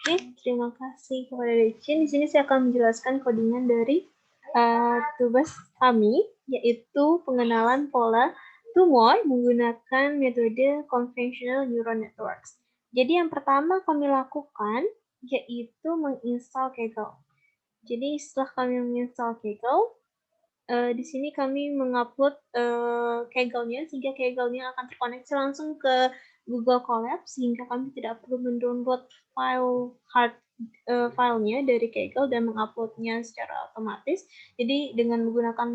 Oke, terima kasih kepada Decin. Di sini saya akan menjelaskan codingan dari tugas kami, yaitu pengenalan pola tumor menggunakan metode conventional neural networks. Jadi yang pertama kami lakukan yaitu menginstal Kaggle. Jadi setelah kami menginstal Kaggle, di sini kami mengupload Kaggle-nya sehingga Kaggle-nya akan terkoneksi langsung ke Google Colab sehingga kami tidak perlu mendownload filenya dari Kaggle dan menguploadnya secara otomatis. Jadi dengan menggunakan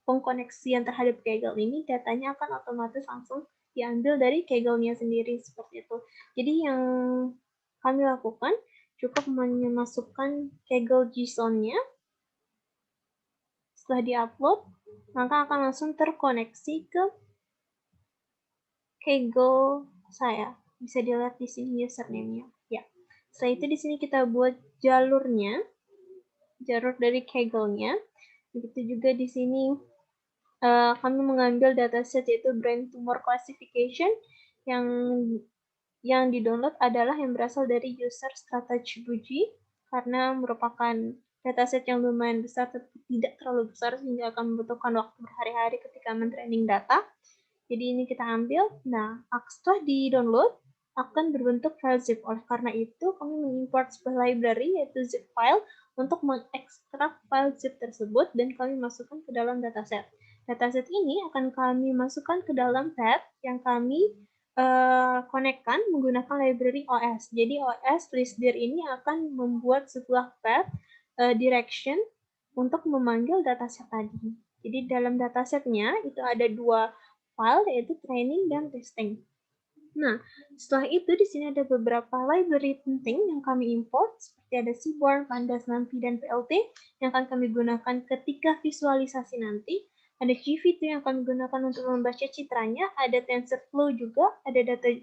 pengkoneksian terhadap Kaggle ini, datanya akan otomatis langsung diambil dari Kaggle-nya sendiri seperti itu. Jadi yang kami lakukan cukup memasukkan Kaggle JSON-nya. Setelah diupload, maka akan langsung terkoneksi ke Kaggle saya. Bisa dilihat di sini username-nya. Ya. Setelah itu di sini kita buat jalurnya, jalur dari Kaggle-nya. Begitu juga di sini kami mengambil dataset yaitu brain tumor classification yang di-download adalah yang berasal dari user strategy Buji karena merupakan dataset yang lumayan besar tapi tidak terlalu besar sehingga akan membutuhkan waktu berhari-hari ketika men-training data. Jadi ini kita ambil. Nah, setelah di-download akan berbentuk file zip. Oleh karena itu, kami mengimport sebuah library yaitu zip file untuk mengekstrak file zip tersebut dan kami masukkan ke dalam dataset. Dataset ini akan kami masukkan ke dalam tab yang kami konekkan menggunakan library OS. Jadi OS listdir ini akan membuat sebuah path direction untuk memanggil dataset tadi. Jadi dalam datasetnya itu ada dua file yaitu training dan testing. Nah, setelah itu di sini ada beberapa library penting yang kami import seperti ada Seaborn, Pandas, NumPy, dan PLT yang akan kami gunakan ketika visualisasi nanti. Ada GV2 yang kami gunakan untuk membaca citranya, ada TensorFlow juga, ada data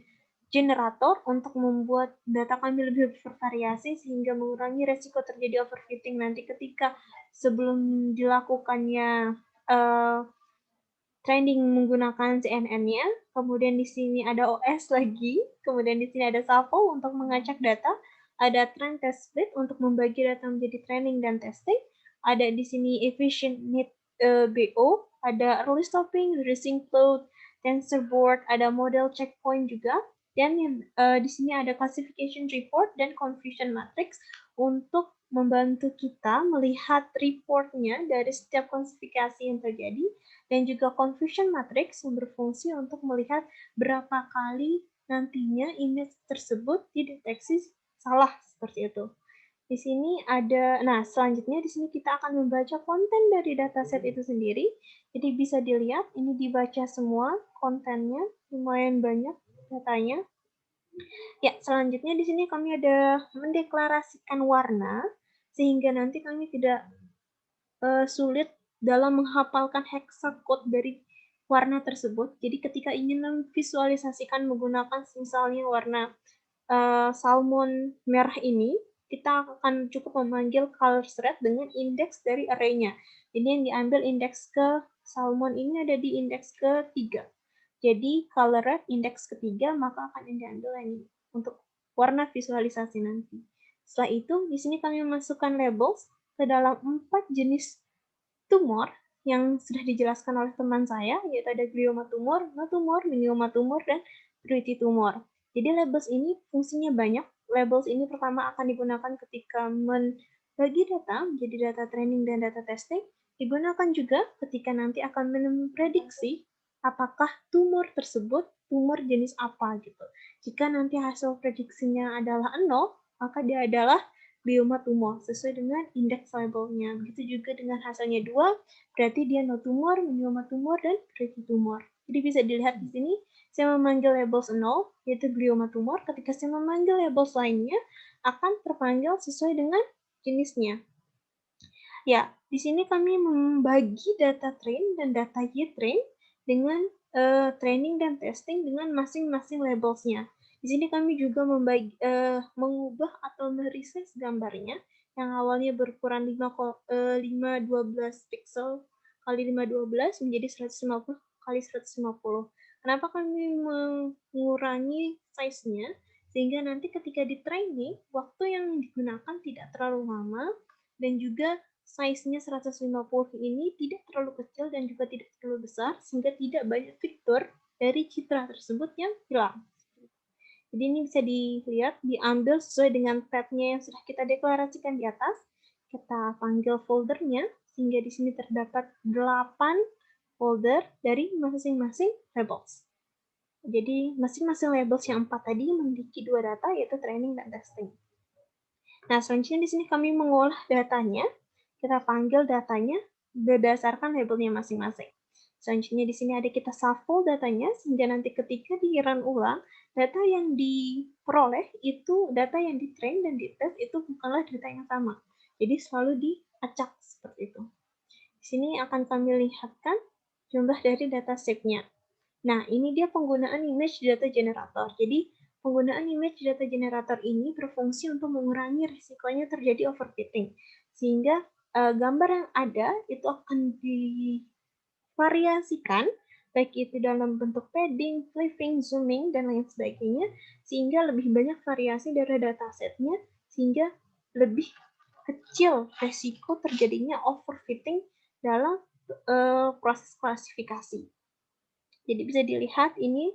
generator untuk membuat data kami lebih bervariasi sehingga mengurangi resiko terjadi overfitting nanti ketika sebelum dilakukannya training menggunakan CNN-nya. Kemudian di sini ada OS lagi, kemudian di sini ada Shuffle untuk mengacak data, ada Trend Test Split untuk membagi data menjadi training dan testing, ada di sini Efficient Need BO, ada Early Stopping, Reducing Float, TensorBoard, ada Model Checkpoint juga, dan di sini ada Classification Report dan Confusion Matrix untuk membantu kita melihat reportnya dari setiap klasifikasi yang terjadi, dan juga confusion matrix yang berfungsi untuk melihat berapa kali nantinya image tersebut dideteksi salah seperti itu. Di sini ada, nah selanjutnya di sini kita akan membaca konten dari dataset itu sendiri. Jadi bisa dilihat ini dibaca semua kontennya, lumayan banyak datanya. Ya, selanjutnya di sini kami ada mendeklarasikan warna sehingga nanti kami tidak sulit dalam menghafalkan hexacode dari warna tersebut. Jadi ketika ingin memvisualisasikan menggunakan misalnya warna salmon merah ini, kita akan cukup memanggil color thread dengan indeks dari array-nya. Jadi yang diambil indeks ke salmon ini ada di indeks ketiga. Jadi color red indeks ketiga, maka akan diambil ini untuk warna visualisasi nanti. Setelah itu, di sini kami memasukkan labels ke dalam 4 jenis tumor yang sudah dijelaskan oleh teman saya, yaitu ada glioma tumor, tumor, myeloma tumor, dan Pretty tumor. Jadi labels ini fungsinya banyak. Labels ini pertama akan digunakan ketika membagi data menjadi data training dan data testing. Digunakan juga ketika nanti akan memprediksi apakah tumor tersebut tumor jenis apa gitu. Jika nanti hasil prediksinya adalah 0, maka dia adalah glioma tumor sesuai dengan indeks labelnya. Begitu juga dengan hasilnya 2, berarti dia no tumor, myeloma tumor, dan Pretty tumor. Jadi bisa dilihat di sini, saya memanggil labels 0, yaitu glioma tumor. Ketika saya memanggil labels lainnya, akan terpanggil sesuai dengan jenisnya. Ya, di sini kami membagi data train dan data y-train dengan training dan testing dengan masing-masing labelsnya. Di sini kami juga mengubah atau meresize gambarnya yang awalnya berukuran 512 pixel kali 512 menjadi 150 kali 150. Kenapa kami mengurangi size-nya? sehingga nanti ketika di training, waktu yang digunakan tidak terlalu lama, dan juga size-nya 150 ini tidak terlalu kecil dan juga tidak terlalu besar, sehingga tidak banyak fitur dari citra tersebut yang hilang. Jadi ini bisa dilihat, diambil sesuai dengan tab-nya yang sudah kita deklarasikan di atas. Kita panggil foldernya, sehingga di sini terdapat 8 folder dari masing-masing labels. Jadi masing-masing labels yang 4 tadi memiliki 2 data, yaitu training dan testing. Nah, selanjutnya di sini kami mengolah datanya. Kita panggil datanya berdasarkan labelnya masing-masing. Selanjutnya di sini ada kita shuffle datanya, sehingga nanti ketika di-run ulang, data yang diperoleh itu data yang di-train dan di-test itu bukanlah data yang sama. Jadi selalu diacak seperti itu. Di sini akan kami lihatkan jumlah dari data shape-nya. Nah, ini dia penggunaan image data generator. Jadi, penggunaan image data generator ini berfungsi untuk mengurangi risikonya terjadi overfitting. Sehingga gambar yang ada itu akan divariasikan, baik itu dalam bentuk padding, flipping, zooming, dan lain sebagainya, sehingga lebih banyak variasi dari datasetnya, sehingga lebih kecil risiko terjadinya overfitting dalam proses klasifikasi. Jadi bisa dilihat ini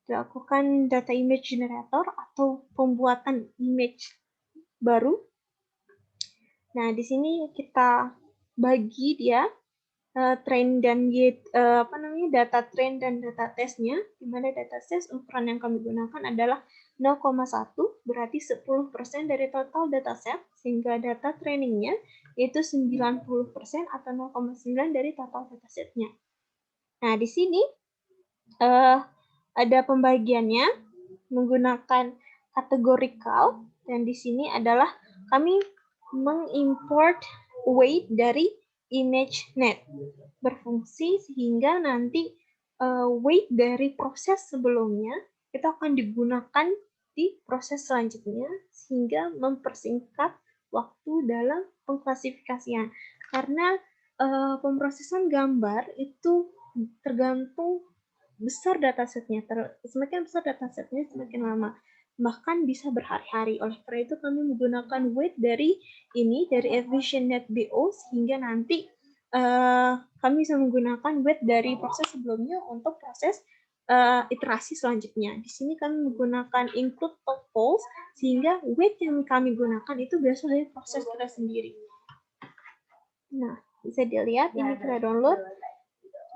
dilakukan data image generator atau pembuatan image baru. Nah, di sini kita bagi dia train dan data train dan data testnya, di mana data test ukuran yang kami gunakan adalah 0,1, berarti 10% dari total dataset, sehingga data trainingnya yaitu 90% atau 0,9 dari total datasetnya. Nah, di sini ada pembagiannya menggunakan categorical, dan di sini adalah kami mengimport weight dari ImageNet berfungsi sehingga nanti weight dari proses sebelumnya itu akan digunakan di proses selanjutnya sehingga mempersingkat waktu dalam pengklasifikasian, karena pemrosesan gambar itu tergantung besar datasetnya, semakin besar datasetnya semakin lama, bahkan bisa berhari-hari. Oleh karena itu kami menggunakan weight dari EfficientNet.bo sehingga nanti kami bisa menggunakan weight dari proses sebelumnya untuk proses iterasi selanjutnya. Di sini kami menggunakan include topos sehingga weight yang kami gunakan itu berasal dari proses kita sendiri. Nah, bisa dilihat ini kita download.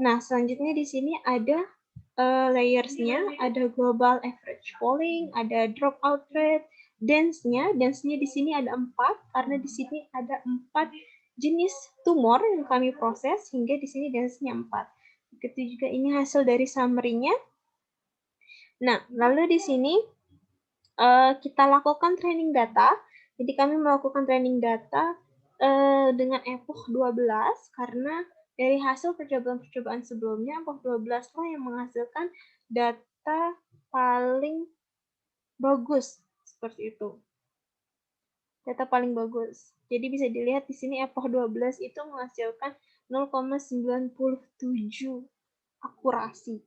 Nah, selanjutnya di sini ada layers-nya, ada global average polling, ada dropout rate, density-nya di sini ada 4, karena di sini ada 4 jenis tumor yang kami proses, sehingga di sini density-nya 4. Begitu juga ini hasil dari summary-nya. Nah, lalu di sini kita lakukan training data. Jadi kami melakukan training data dengan epoch 12, karena dari hasil percobaan-percobaan sebelumnya, epoch 12 lah yang menghasilkan data paling bagus, seperti itu. Data paling bagus. Jadi bisa dilihat di sini epoch 12 itu menghasilkan 0,97 akurasi.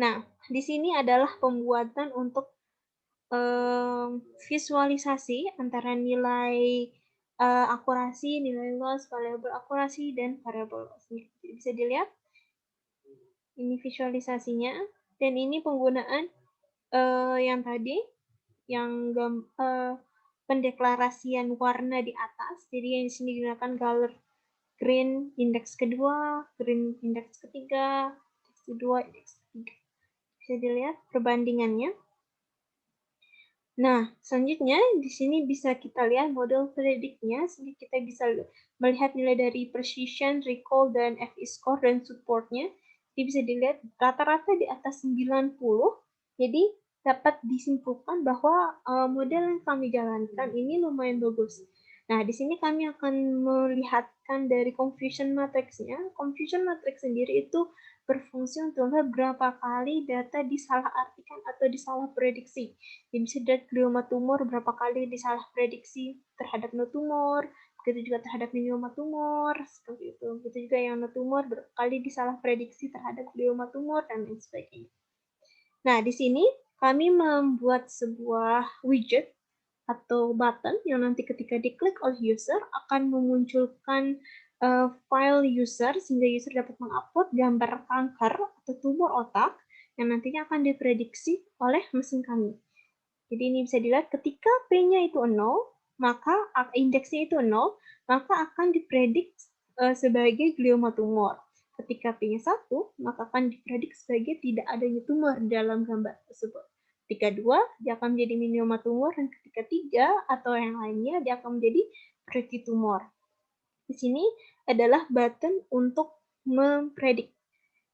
Nah, di sini adalah pembuatan untuk visualisasi antara nilai akurasi, nilai loss, variable akurasi, dan variable loss-nya. Jadi bisa dilihat, ini visualisasinya, dan ini penggunaan yang tadi, yang pendeklarasian warna di atas. Jadi yang di sini digunakan color green indeks kedua, green indeks ketiga, indeks kedua, indeks ketiga. Bisa dilihat perbandingannya. Nah, selanjutnya di sini bisa kita lihat model predict-nya, sehingga kita bisa melihat nilai dari precision, recall, dan FE score, dan support-nya. Jadi bisa dilihat rata-rata di atas 90, jadi dapat disimpulkan bahwa model yang kami jalankan ini lumayan bagus. Nah, di sini kami akan melihatkan dari confusion matrix-nya. Confusion matrix sendiri itu berfungsi untuk berapa kali data disalahartikan atau disalah prediksi. Jadi bisa dilihat glioma tumor berapa kali disalah prediksi terhadap no tumor, begitu juga terhadap glioma tumor, seperti itu. Begitu juga yang no tumor berapa kali disalah prediksi terhadap glioma tumor, dan lain sebagainya. Nah, di sini kami membuat sebuah widget atau button yang nanti ketika diklik oleh user akan memunculkan file user sehingga user dapat mengupload gambar kanker atau tumor otak yang nantinya akan diprediksi oleh mesin kami. Jadi ini bisa dilihat ketika P-nya itu 0, maka indeksnya itu 0, maka akan dipredik sebagai glioma tumor. Ketika P-nya 1, maka akan dipredik sebagai tidak adanya tumor dalam gambar tersebut. Ketika 2, dia akan menjadi minioma tumor, dan ketika 3 atau yang lainnya, dia akan menjadi pretty tumor. Di sini adalah button untuk mempredik.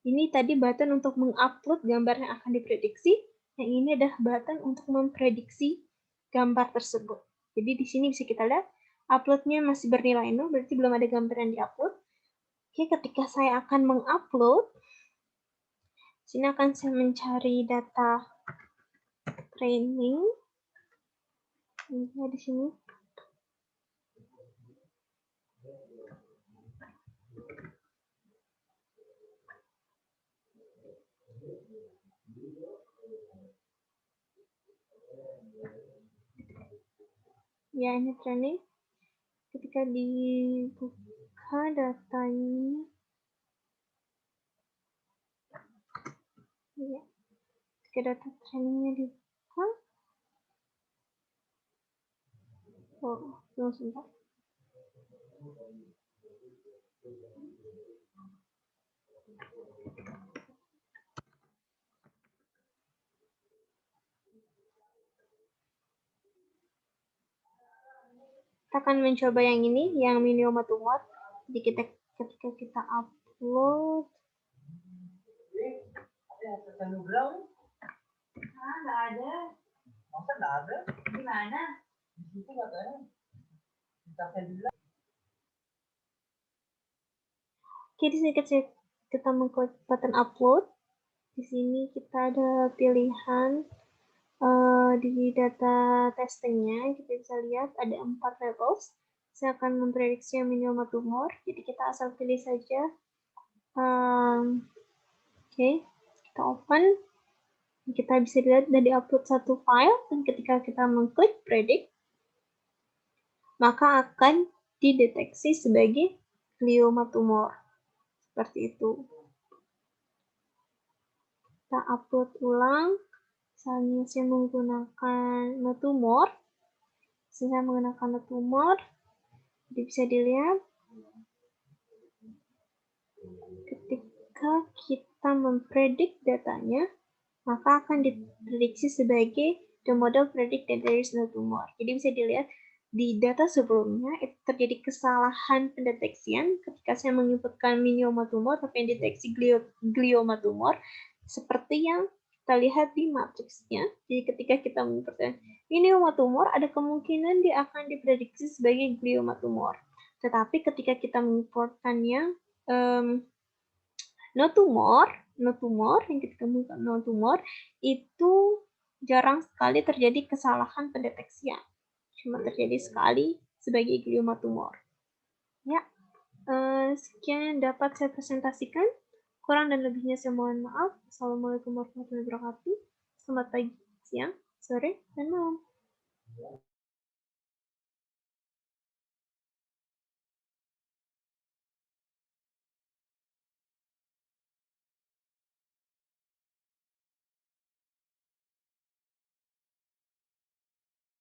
Ini tadi button untuk mengupload gambar yang akan diprediksi. Yang ini adalah button untuk memprediksi gambar tersebut. Jadi di sini bisa kita lihat uploadnya masih bernilai 0, berarti belum ada gambar yang diupload. Oke, ketika saya akan mengupload, sini akan saya mencari data training. Ini di sini. Ya, ini training. Ketika dibuka datanya, ya, ketika data trainingnya dibuka, tunggu sebentar. Kita akan mencoba yang ini, yang minioma tumor. Jadi ketika kita upload, nggak ada. Masa nggak ada? Gimana? Di situ katanya. Oke, di sini kita mengklik button upload. Di sini kita ada pilihan di data testingnya, kita bisa lihat ada 4 levels. Saya akan memprediksi yang minioma tumor, jadi kita asal pilih saja. Oke, kita open. Kita bisa lihat dari upload satu file, dan ketika kita mengklik predict, maka akan dideteksi sebagai glioma tumor. Seperti itu. Kita upload ulang. Misalnya saya menggunakan tumor. Saya menggunakan tumor. Jadi bisa dilihat ketika kita mempredik datanya, maka akan diprediksi sebagai the model predict that there is no tumor. Jadi bisa dilihat di data sebelumnya itu terjadi kesalahan pendeteksian ketika saya menginputkan minioma tumor tapi yang deteksi glioma tumor, seperti yang kita lihat di matriksnya. Jadi ketika kita menginputkan minioma tumor, ada kemungkinan dia akan diprediksi sebagai glioma tumor. Tetapi ketika kita menginputkannya no tumor, yang kita temukan no tumor, itu jarang sekali terjadi kesalahan pendeteksian. Cuma terjadi sekali sebagai glioma tumor. Ya, sekian yang dapat saya presentasikan. Kurang dan lebihnya saya mohon maaf. Assalamualaikum warahmatullahi wabarakatuh. Selamat pagi, siang, sore, dan malam.